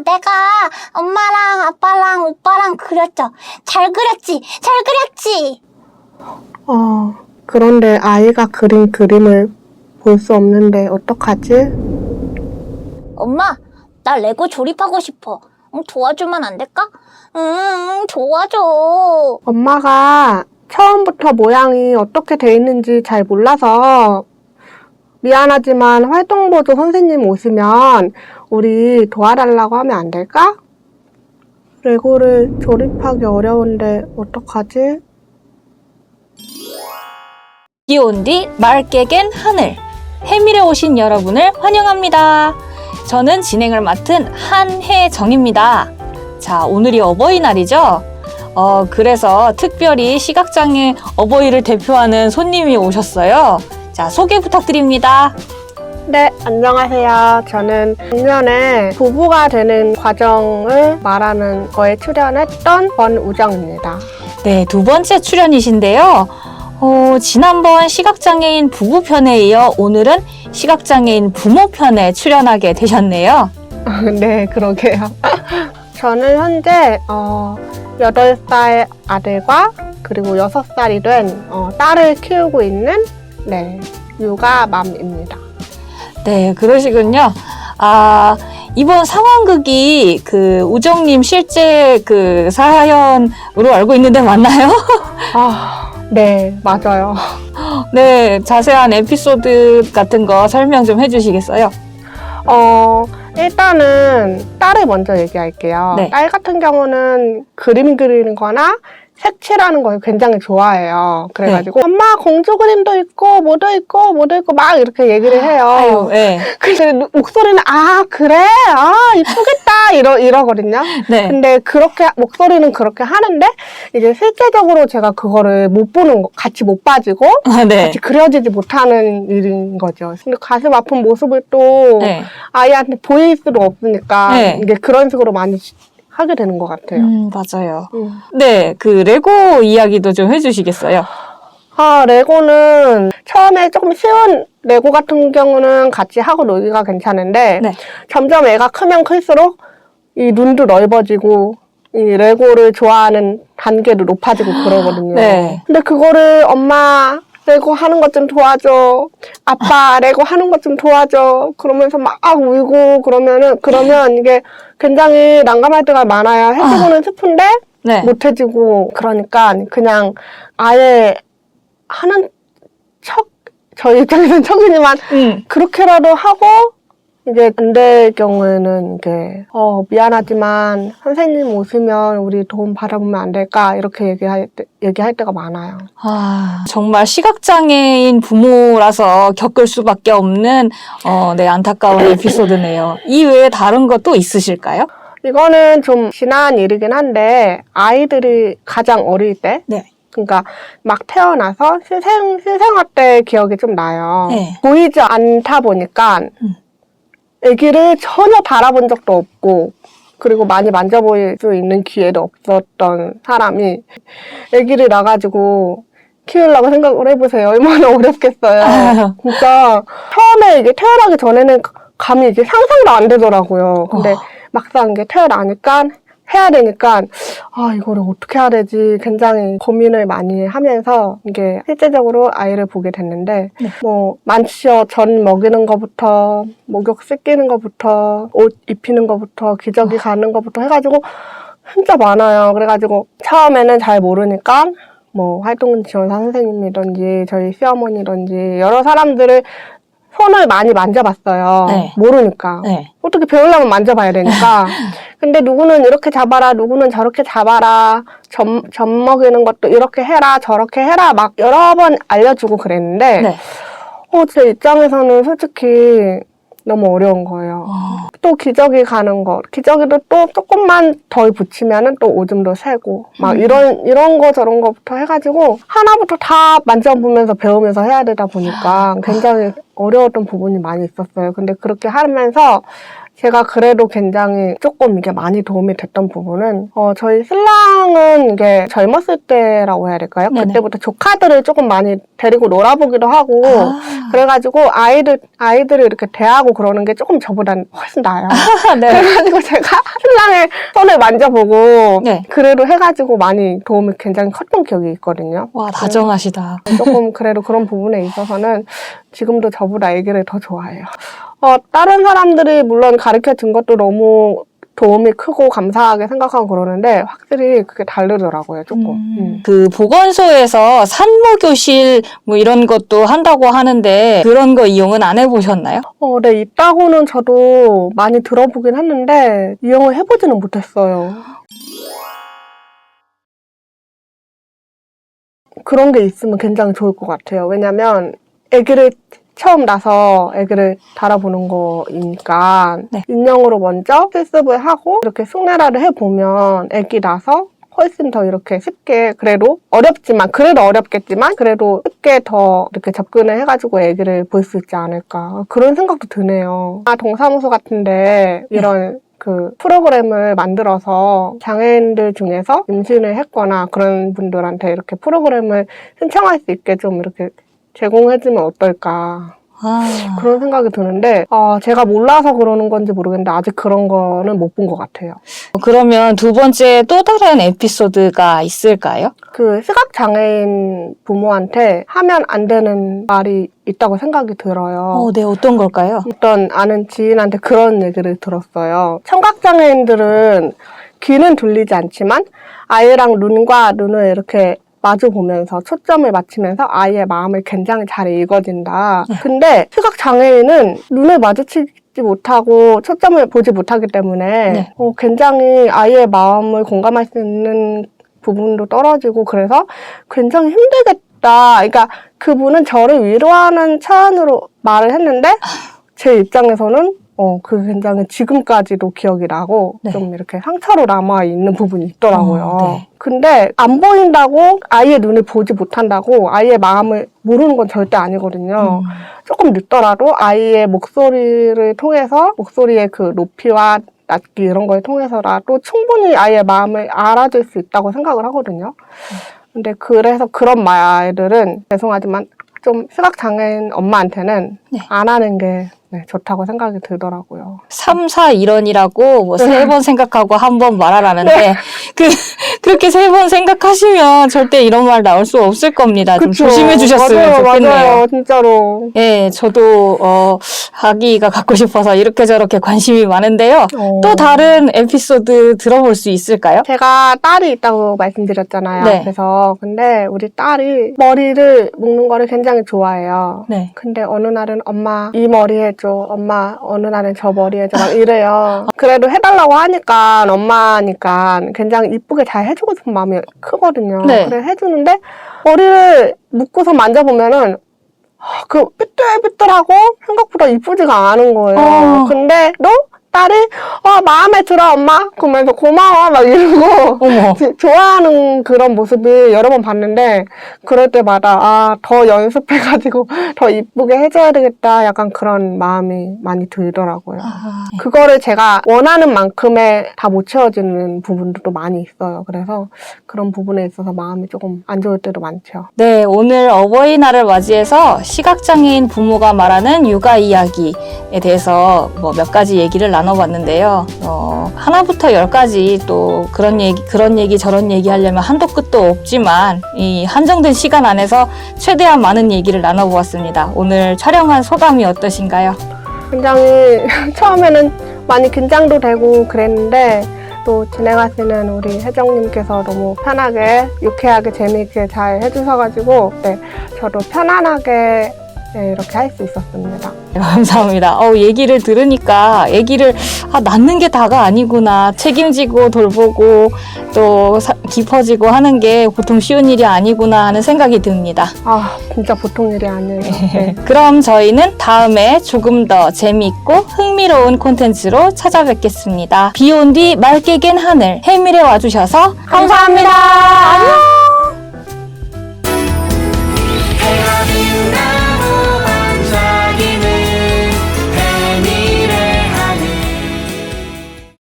내가 엄마랑 아빠랑 오빠랑 그렸죠. 잘 그렸지? 잘 그렸지? 그런데 아이가 그린 그림을 볼 수 없는데 어떡하지? 엄마, 나 레고 조립하고 싶어. 도와주면 안 될까? 도와줘. 엄마가 처음부터 모양이 어떻게 돼 있는지 잘 몰라서 미안하지만 활동보조 선생님 오시면 우리 도와달라고 하면 안 될까? 레고를 조립하기 어려운데 어떡하지? 비 온 뒤 맑게 갠 하늘. 해밀에 오신 여러분을 환영합니다. 저는 진행을 맡은 한혜정입니다. 자, 오늘이 어버이날이죠? 그래서 특별히 시각장애 어버이를 대표하는 손님이 오셨어요. 자, 소개 부탁드립니다. 네, 안녕하세요. 저는 작년에 부부가 되는 과정을 말하는 거에 출연했던 권우정입니다. 네, 두 번째 출연이신데요. 지난번 시각장애인 부부 편에 이어 오늘은 시각장애인 부모 편에 출연하게 되셨네요. 네, 그러게요. 저는 현재 8살 아들과 그리고 6살이 된 딸을 키우고 있는 육아맘입니다. 네, 그러시군요. 이번 상황극이 우정님 실제 사연으로 알고 있는데 맞나요? 네, 맞아요. 네, 자세한 에피소드 같은 거 설명 좀 해주시겠어요? 일단은 딸을 먼저 얘기할게요. 네. 딸 같은 경우는 그림 그리는 거나 색칠하는 걸 굉장히 좋아해요. 그래가지고 엄마 공주 그림도 있고 뭐도 있고 막 이렇게 얘기를 해요. 아유, 네. 근데 목소리는 그래? 이쁘겠다 이러거든요. 네. 근데 그렇게 목소리는 그렇게 하는데 이제 실제적으로 제가 그거를 못 보는 거, 같이 못 봐주고 네. 같이 그려지지 못하는 일인 거죠. 근데 가슴 아픈 모습을 또 네. 아이한테 보일 수도 없으니까 네. 이게 그런 식으로 많이 하게 되는 것 같아요. 맞아요. 네, 레고 이야기도 좀 해주시겠어요? 레고는 처음에 조금 쉬운 레고 같은 경우는 같이 하고 놀기가 괜찮은데 네. 점점 애가 크면 클수록 이 눈도 넓어지고 이 레고를 좋아하는 단계도 높아지고 그러거든요. 네. 근데 그거를 엄마 레고 하는 것 좀 도와줘. 아빠 레고 하는 것 좀 도와줘. 그러면서 막 울고 그러면 이게 굉장히 난감할 때가 많아요. 해주고는 싶은데 네. 못 해주고 그러니까 그냥 아예 하는 척 저희 입장에서는 척이지만 그렇게라도 하고 이제 안 될 경우에는 이게 미안하지만 선생님 오시면 우리 도움 받아보면 안 될까 이렇게 얘기할 때가 많아요. 정말 시각장애인 부모라서 겪을 수밖에 없는 네, 안타까운 에피소드네요. 이 외에 다른 것도 있으실까요? 이거는 좀 지난 일이긴 한데 아이들이 가장 어릴 때 네. 그러니까 막 태어나서 신생아 때 기억이 좀 나요. 네. 보이지 않다 보니까 아기를 전혀 바라본 적도 없고 그리고 많이 만져볼 수 있는 기회도 없었던 사람이 아기를 낳아가지고 키우려고 생각을 해보세요. 얼마나 어렵겠어요. 진짜 처음에 이게 태어나기 전에는 감이 이게 상상도 안 되더라고요. 근데 막상 이게 태어나니까 해야 되니까 이거를 어떻게 해야 되지 굉장히 고민을 많이 하면서 이게 실제적으로 아이를 보게 됐는데 네. 뭐 만취어 전 먹이는 거부터 목욕 씻기는 거부터 옷 입히는 거부터 기저귀 가는 거부터 해가지고 진짜 많아요. 그래가지고 처음에는 잘 모르니까 뭐 활동지원사 선생님이든지 저희 시어머니든지 여러 사람들을 손을 많이 만져봤어요. 네. 모르니까. 네. 어떻게 배우려면 만져봐야 되니까. 근데 누구는 이렇게 잡아라, 누구는 저렇게 잡아라, 젖 먹이는 것도 이렇게 해라, 저렇게 해라, 막 여러 번 알려주고 그랬는데, 네. 제 입장에서는 솔직히 너무 어려운 거예요. 또 기저귀 가는 거, 기저귀도 또 조금만 덜 붙이면은 또 오줌도 새고, 막 이런 거 저런 거부터 해가지고, 하나부터 다 만져보면서 배우면서 해야 되다 보니까 굉장히 어려웠던 부분이 많이 있었어요. 근데 그렇게 하면서 제가 그래도 굉장히 조금 이게 많이 도움이 됐던 부분은 저희 신랑은 이게 젊었을 때라고 해야 될까요? 네네. 그때부터 조카들을 조금 많이 데리고 놀아보기도 하고 그래가지고 아이들을 이렇게 대하고 그러는 게 조금 저보단 훨씬 나아요. 네. 그래가지고 제가 신랑의 손을 만져보고 네. 그래도 해가지고 많이 도움이 굉장히 컸던 기억이 있거든요. 와, 다정하시다. 조금 그래도 그런 부분에 있어서는 지금도 저보다 아기를 더 좋아해요. 다른 사람들이 물론 가르쳐 준 것도 너무 도움이 크고 감사하게 생각하고 그러는데 확실히 그게 다르더라고요, 조금. 그 보건소에서 산모교실 뭐 이런 것도 한다고 하는데 그런 거 이용은 안 해보셨나요? 네, 있다고는 저도 많이 들어보긴 했는데 이용을 해보지는 못했어요. 그런 게 있으면 굉장히 좋을 것 같아요. 왜냐면 아기를 처음 나서 아기를 달아보는 거니까 네. 인형으로 먼저 실습을 하고 이렇게 쑥내라를 해보면 아기 나서 훨씬 더 이렇게 쉽게 그래도 어렵겠지만 그래도 쉽게 더 이렇게 접근을 해가지고 아기를 볼 수 있지 않을까 그런 생각도 드네요. 동사무소 같은데 이런 그 프로그램을 만들어서 장애인들 중에서 임신을 했거나 그런 분들한테 이렇게 프로그램을 신청할 수 있게 좀 이렇게 제공해주면 어떨까 그런 생각이 드는데 제가 몰라서 그러는 건지 모르겠는데 아직 그런 거는 못 본 것 같아요. 그러면 두 번째 또 다른 에피소드가 있을까요? 그 시각장애인 부모한테 하면 안 되는 말이 있다고 생각이 들어요. 네, 어떤 걸까요? 어떤 아는 지인한테 그런 얘기를 들었어요. 청각장애인들은 귀는 들리지 않지만 아이랑 눈과 눈을 이렇게 마주 보면서 초점을 맞추면서 아이의 마음을 굉장히 잘 읽어진다. 근데 시각장애인은 눈을 마주치지 못하고 초점을 보지 못하기 때문에 굉장히 아이의 마음을 공감할 수 있는 부분도 떨어지고 그래서 굉장히 힘들겠다. 그러니까 그분은 저를 위로하는 차원으로 말을 했는데 제 입장에서는 그게 굉장히 지금까지도 기억이 나고 좀 이렇게 상처로 남아있는 부분이 있더라고요. 근데 안 보인다고 아이의 눈을 보지 못한다고 아이의 마음을 모르는 건 절대 아니거든요. 조금 늦더라도 아이의 목소리를 통해서 목소리의 그 높이와 낮기 이런 걸 통해서라도 충분히 아이의 마음을 알아줄 수 있다고 생각을 하거든요. 근데 그래서 그런 말들은 죄송하지만 좀 시각장애인 엄마한테는 안 하는 게 좋다고 생각이 들더라고요. 3, 4, 1원이라고 뭐 3번 생각하고 한 번 말하라는데 그렇게 3번 생각하시면 절대 이런 말 나올 수 없을 겁니다. 좀 조심해 주셨으면 좋겠네요. 맞아요, 진짜로. 예, 저도 아기가 갖고 싶어서 이렇게 저렇게 관심이 많은데요. 또 다른 에피소드 들어볼 수 있을까요? 제가 딸이 있다고 말씀드렸잖아요. 네. 그래서 근데 우리 딸이 머리를 묶는 거를 굉장히 좋아해요. 네. 근데 어느 날은 엄마 이 머리 해줘, 엄마 어느 날은 저 머리 해줘 막 이래요. 그래도 해달라고 하니까 엄마니까 굉장히 이쁘게 잘 해주고 싶은 마음이 크거든요. 네. 그래 해주는데 머리를 묶고서 만져보면은 그 삐뚤삐뚤하고 생각보다 이쁘지가 않은 거예요. 근데 또 딸이 마음에 들어 엄마 그러면서 고마워 막 이러고 좋아하는 그런 모습이 여러 번 봤는데 그럴 때마다 더 연습해가지고 더 이쁘게 해줘야 되겠다 약간 그런 마음이 많이 들더라고요. 그거를 제가 원하는 만큼의 다 못 채워지는 부분도 많이 있어요. 그래서 그런 부분에 있어서 마음이 조금 안 좋을 때도 많죠. 네, 오늘 어버이날을 맞이해서 시각장애인 부모가 말하는 육아 이야기에 대해서 뭐 몇 가지 얘기를 나눠봤는데요. 하나부터 10까지 또 그런 얘기 저런 얘기 하려면 한도 끝도 없지만 이 한정된 시간 안에서 최대한 많은 얘기를 나눠보았습니다. 오늘 촬영한 소감이 어떠신가요? 굉장히 처음에는 많이 긴장도 되고 그랬는데 또 진행하시는 우리 혜정님께서 너무 편하게 유쾌하게 재미있게 잘 해주셔가지고 저도 편안하게 이렇게 할 수 있었습니다. 네, 감사합니다. 얘기를 들으니까 아기를 낳는 게 다가 아니구나. 책임지고 돌보고 또 깊어지고 하는 게 보통 쉬운 일이 아니구나 하는 생각이 듭니다. 진짜 보통 일이 아니에요. 그럼 저희는 다음에 조금 더 재미있고 흥미로운 콘텐츠로 찾아뵙겠습니다. 비 온 뒤 맑게 갠 하늘, 해밀에 와주셔서 감사합니다. 안녕!